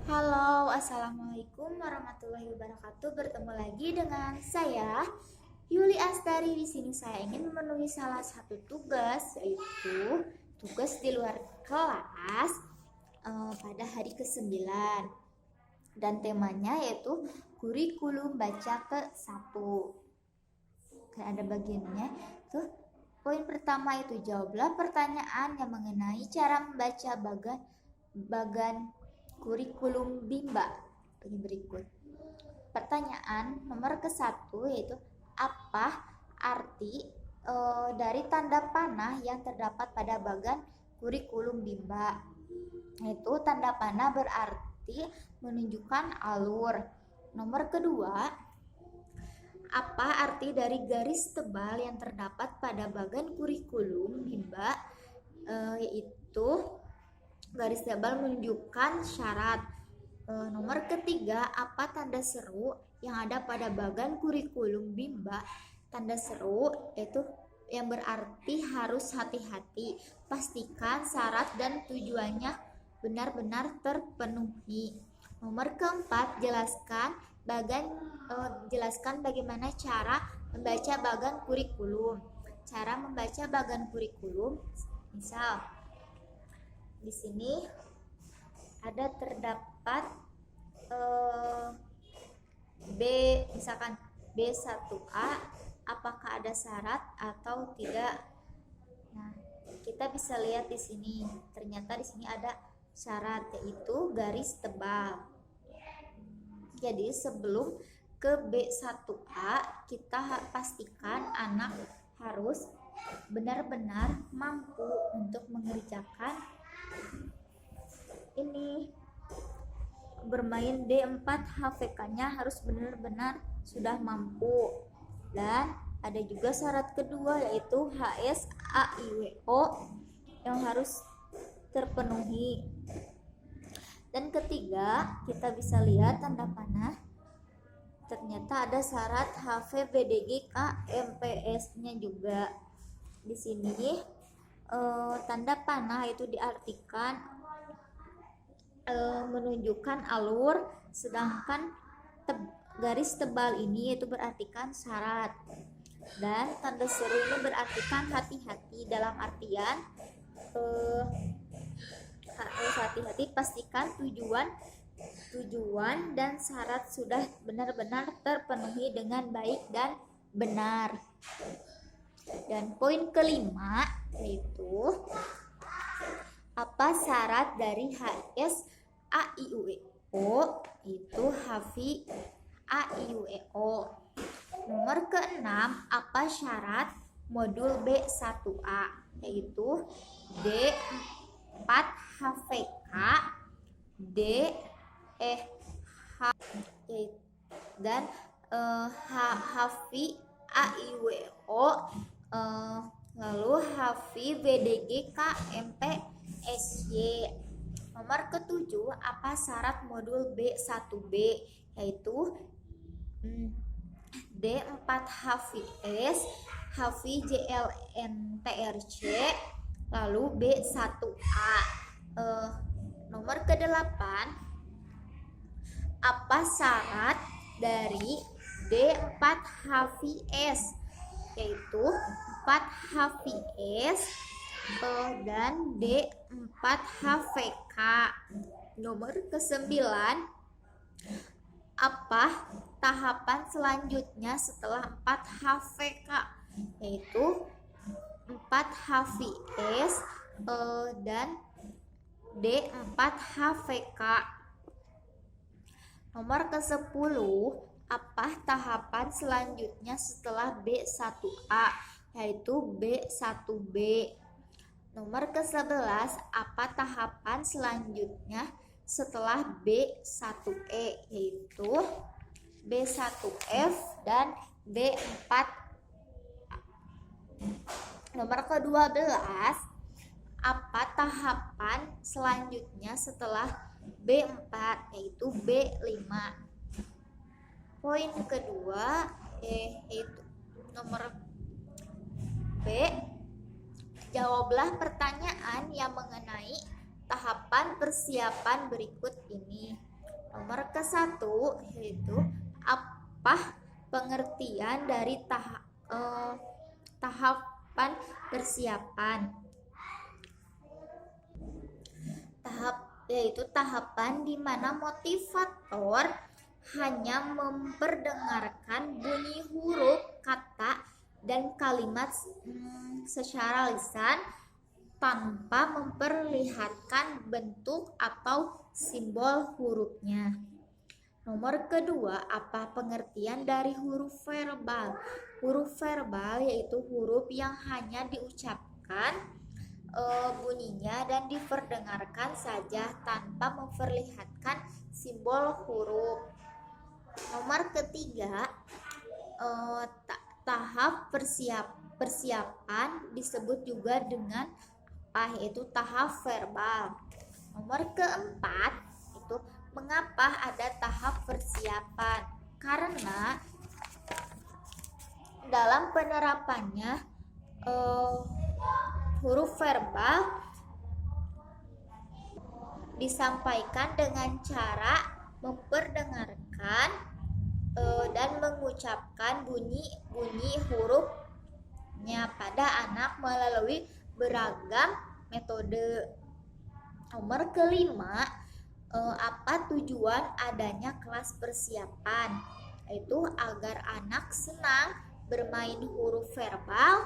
Halo, assalamualaikum warahmatullahi wabarakatuh. Bertemu lagi dengan saya, Yuli Astari. Di sini saya ingin memenuhi salah satu tugas, yaitu tugas di luar kelas pada hari ke-9. Dan temanya yaitu kurikulum baca ke-1. Ada bagiannya tuh. Poin pertama itu jawablah pertanyaan yang mengenai cara membaca bagan kurikulum Bimba. Ini berikut. Pertanyaan nomor ke-1 yaitu apa arti dari tanda panah yang terdapat pada bagan kurikulum Bimba? Itu tanda panah berarti menunjukkan alur. Nomor kedua, apa arti dari garis tebal yang terdapat pada bagan kurikulum Bimba? Yaitu garis tebal menunjukkan syarat. Nomor ketiga, apa tanda seru yang ada pada bagan kurikulum Bimba? Tanda seru itu yang berarti harus hati-hati, pastikan syarat dan tujuannya benar-benar terpenuhi. Nomor keempat, jelaskan bagaimana cara membaca bagan kurikulum. Cara membaca bagan kurikulum, misal di sini ada terdapat misalkan B1A, apakah ada syarat atau tidak. Nah, kita bisa lihat di sini, ternyata di sini ada syarat, yaitu garis tebal. Jadi sebelum ke B1A, kita pastikan anak harus benar-benar mampu untuk mengerjakan ini. Bermain D4 HVK-nya harus benar-benar sudah mampu. Dan ada juga syarat kedua, yaitu HS AIWO yang harus terpenuhi. Dan ketiga, kita bisa lihat tanda panah, ternyata ada syarat HVBDG KMPS-nya juga. Di sini tanda panah itu diartikan menunjukkan alur, sedangkan garis tebal ini itu berartikan syarat. Dan tanda seru ini berartikan hati-hati, dalam artian harus hati-hati, pastikan tujuan dan syarat sudah benar-benar terpenuhi dengan baik dan benar. Dan poin kelima yaitu apa syarat dari HS AIUEO, itu Hafi AIUEO. Nomor keenam, apa syarat modul B1A, yaitu D4 HVK dan Hafi AIWO, lalu Hafi VDG KMPSY. Nomor ketujuh, apa syarat modul B1B, yaitu D4 HVS, Hafi JLNTRC, lalu B1A. Nomor ke-8, apa syarat dari D4 HVS, yaitu 4 HVS dan D4 HVK. Nomor ke-9, apa tahapan selanjutnya setelah 4 HVK, yaitu 4 HVS dan D4 HVK. Nomor ke-10, apa tahapan selanjutnya setelah B1A, yaitu B1B. Nomor ke-11, apa tahapan selanjutnya setelah B1E, yaitu B1F dan B4. Nomor ke-12, apa tahapan selanjutnya setelah B4, yaitu B5. Poin kedua yaitu nomor B, jawablah pertanyaan yang mengenai tahapan persiapan berikut ini. Nomor ke-1 yaitu apa pengertian dari tahapan persiapan. Yaitu tahapan di mana motivator hanya memperdengarkan bunyi huruf, kata, dan kalimat secara lisan tanpa memperlihatkan bentuk atau simbol hurufnya. Nomor kedua, apa pengertian dari huruf verbal? Huruf verbal yaitu huruf yang hanya diucapkan bunyinya dan diperdengarkan saja tanpa memperlihatkan simbol huruf. Nomor ketiga, tahap persiapan disebut juga dengan yaitu tahap verbal. Nomor keempat itu mengapa ada tahap persiapan? Karena dalam penerapannya huruf verbal disampaikan dengan cara memperdengarkan dan mengucapkan bunyi hurufnya pada anak melalui beragam metode. Nomor kelima, apa tujuan adanya kelas persiapan? Yaitu agar anak senang bermain huruf verbal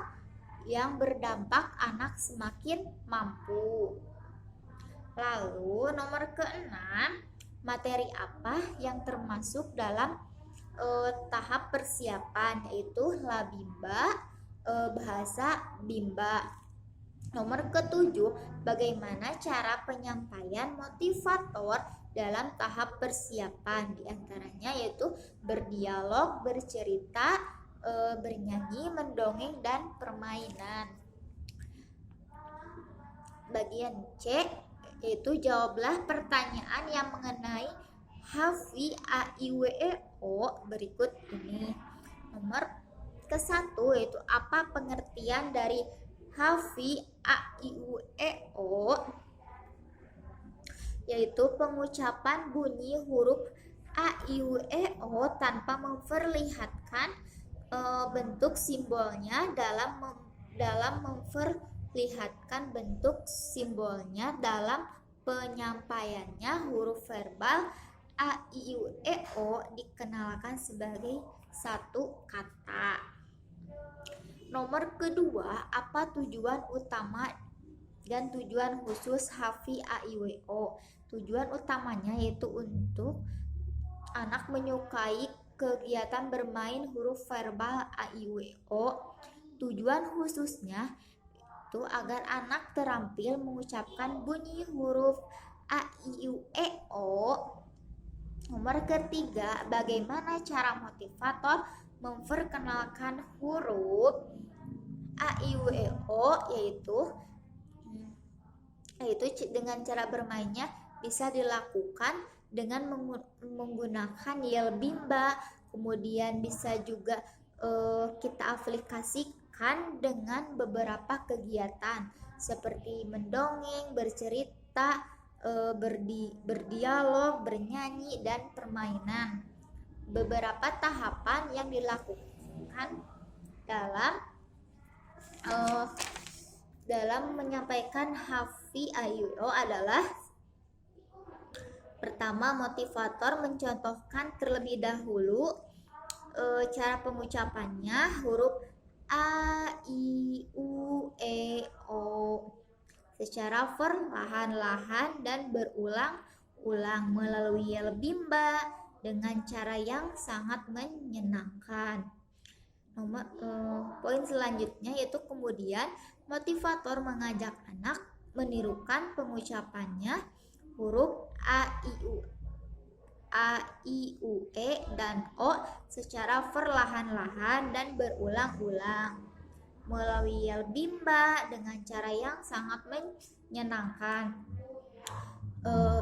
yang berdampak anak semakin mampu. Lalu nomor keenam, materi apa yang termasuk dalam tahap persiapan? Yaitu labimba, bahasa bimba. Nomor ketujuh, bagaimana cara penyampaian motivator dalam tahap persiapan? Di antaranya yaitu berdialog, bercerita, bernyanyi, mendongeng, dan permainan. Bagian C yaitu jawablah pertanyaan yang mengenai hafi a i w e o berikut ini. Nomor ke-1 yaitu apa pengertian dari hafi a i u e o? Yaitu pengucapan bunyi huruf a i u e o tanpa memperlihatkan bentuk simbolnya dalam memperlihatkan bentuk simbolnya dalam penyampaiannya. Huruf verbal a i u e o dikenalkan sebagai satu kata. Nomor kedua, apa tujuan utama dan tujuan khusus hafi a i w o? Tujuan utamanya yaitu untuk anak menyukai kegiatan bermain huruf verbal a i w o. Tujuan khususnya itu agar anak terampil mengucapkan bunyi huruf a i u e o. Nomor ketiga, bagaimana cara motivator memperkenalkan huruf a i u e o? Yaitu dengan cara bermainnya bisa dilakukan dengan menggunakan yel bimba, kemudian bisa juga kita aplikasikan dengan beberapa kegiatan seperti mendongeng, bercerita, berdialog, bernyanyi, dan permainan. Beberapa tahapan yang dilakukan dalam menyampaikan hafi a i u e o adalah: pertama, motivator mencontohkan terlebih dahulu cara pengucapannya huruf a i u e o secara perlahan-lahan dan berulang-ulang melalui yel bimba dengan cara yang sangat menyenangkan. Poin selanjutnya yaitu kemudian motivator mengajak anak menirukan pengucapannya huruf a i u e dan o secara perlahan-lahan dan berulang-ulang melalui yel bimba dengan cara yang sangat menyenangkan.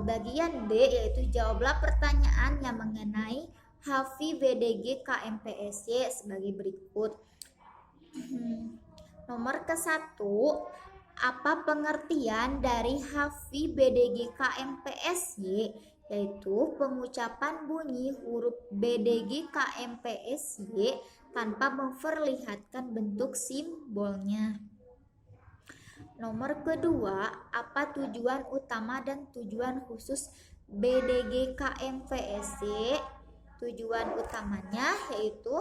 Bagian B yaitu jawablah pertanyaan yang mengenai hafi BDG KMPSY sebagai berikut. Nomor ke-1, apa pengertian dari hafi BDG KMPSY? yaitu pengucapan bunyi huruf BDG KMPSY tanpa memperlihatkan bentuk simbolnya. Nomor kedua, apa tujuan utama dan tujuan khusus BDG KMPSY? Tujuan utamanya yaitu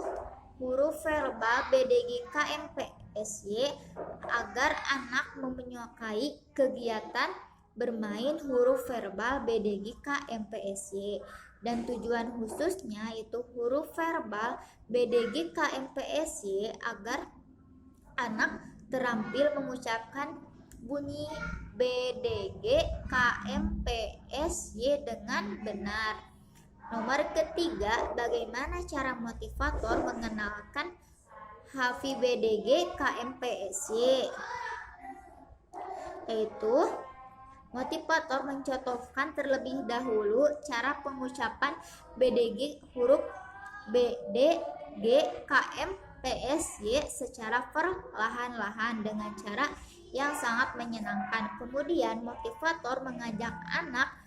huruf verbal BDG KMPSY agar anak menyukai kegiatan bermain huruf verbal BDG KMPSY, dan tujuan khususnya yaitu huruf verbal BDG KMPSY agar anak terampil mengucapkan bunyi BDG KMPSY dengan benar. Nomor ketiga, bagaimana cara motivator mengenalkan HAVI BDG KMPSY? Yaitu motivator mencontohkan terlebih dahulu cara pengucapan BDG huruf BDG KMPSY secara perlahan-lahan dengan cara yang sangat menyenangkan. Kemudian motivator mengajak anak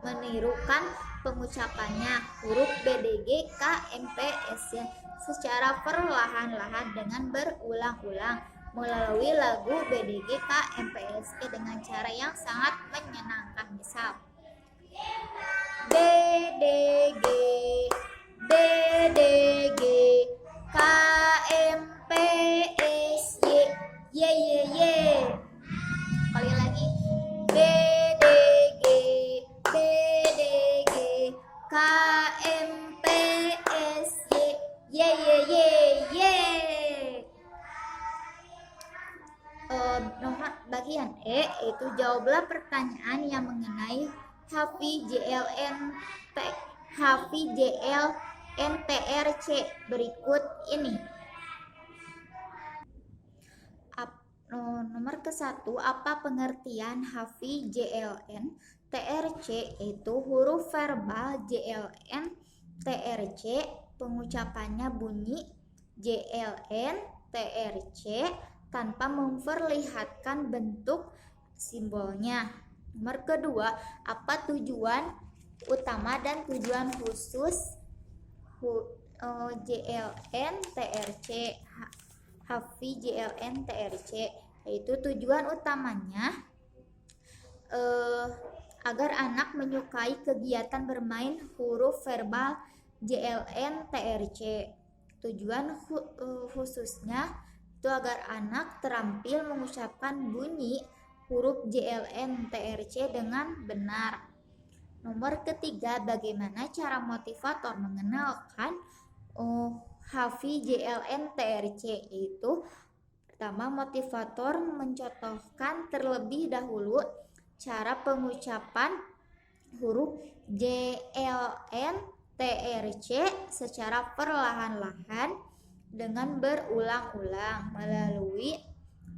menirukan pengucapannya huruf BDG KMPSY secara perlahan-lahan dengan berulang-ulang melalui lagu BDG KMPSY dengan cara yang sangat menyenangkan. Misal BDG BDG KMPSY ye ye ye. Kali lagi BDG BDG KMPSY ye ye ye ye. Nomor bagian E, itu jawablah pertanyaan yang mengenai HAVI JLN-TRC berikut ini. Nomor ke-1, apa pengertian HAVI JLN-TRC? Itu huruf verbal JLN-TRC, pengucapannya bunyi JLN-TRC tanpa memperlihatkan bentuk simbolnya. Nomor kedua, apa tujuan utama dan tujuan khusus JLN-TRC, HAVI JLN-TRC? Yaitu tujuan utamanya agar anak menyukai kegiatan bermain huruf verbal JLN-TRC. Tujuan khususnya itu agar anak terampil mengucapkan bunyi huruf JLN-TRC dengan benar. Nomor ketiga, bagaimana cara motivator mengenalkan HAVI JLN-TRC? Itu pertama, motivator mencontohkan terlebih dahulu cara pengucapan huruf JLN-TRC secara perlahan-lahan dengan berulang-ulang melalui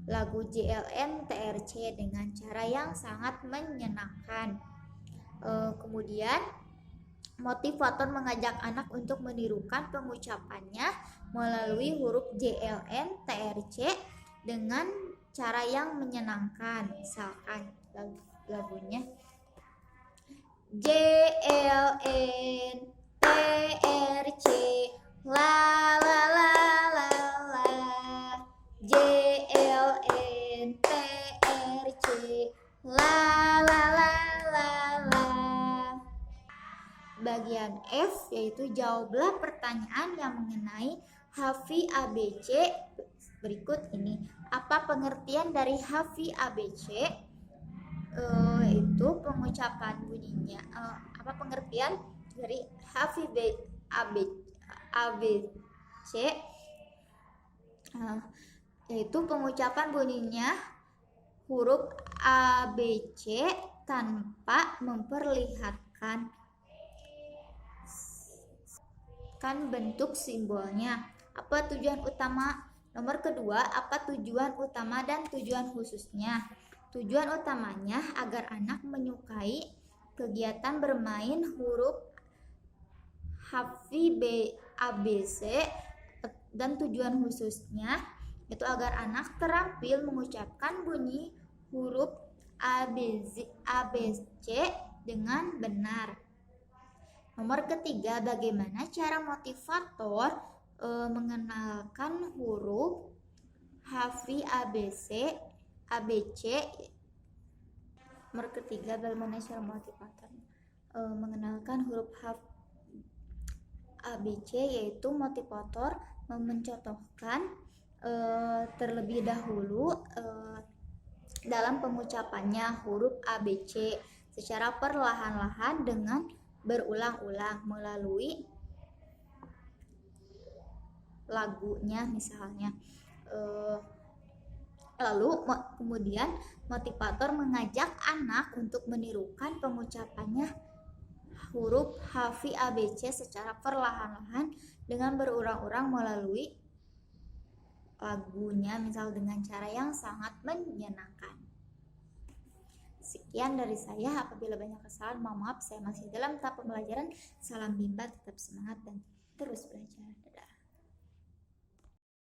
lagu JLN-TRC dengan cara yang sangat menyenangkan. Kemudian motivator mengajak anak untuk menirukan pengucapannya melalui huruf JLN-TRC dengan cara yang menyenangkan. Misalkan lagunya JLN-TRC la la la la la, JLN-TRC la la la la la. Bagian F, yaitu jawablah pertanyaan yang mengenai HAVI ABC berikut ini. Apa pengertian dari HAVI ABC? Itu pengucapan bunyinya. Apa pengertian dari HAVI ABC? Yaitu pengucapan bunyinya huruf ABC tanpa memperlihatkan bentuk simbolnya. Apa tujuan utama? Nomor kedua, apa tujuan utama dan tujuan khususnya? Tujuan utamanya agar anak menyukai kegiatan bermain huruf HAVI ABC, dan tujuan khususnya itu agar anak terampil mengucapkan bunyi huruf ABC dengan benar. Nomor ketiga, bagaimana cara motivator mengenalkan huruf hafi ABC. Nomor ketiga, bagaimana cara motivator mengenalkan huruf ABC, yaitu motivator mencontohkan terlebih dahulu dalam pengucapannya huruf ABC secara perlahan-lahan dengan berulang-ulang melalui lagunya misalnya. Lalu kemudian motivator mengajak anak untuk menirukan pengucapannya huruf hafi ABC secara perlahan-lahan dengan berulang-ulang melalui lagunya, misal dengan cara yang sangat menyenangkan. Sekian dari saya. Apabila banyak kesalahan, mohon maaf. Saya masih dalam tahap pembelajaran. Salam Bimba, tetap semangat dan terus belajar.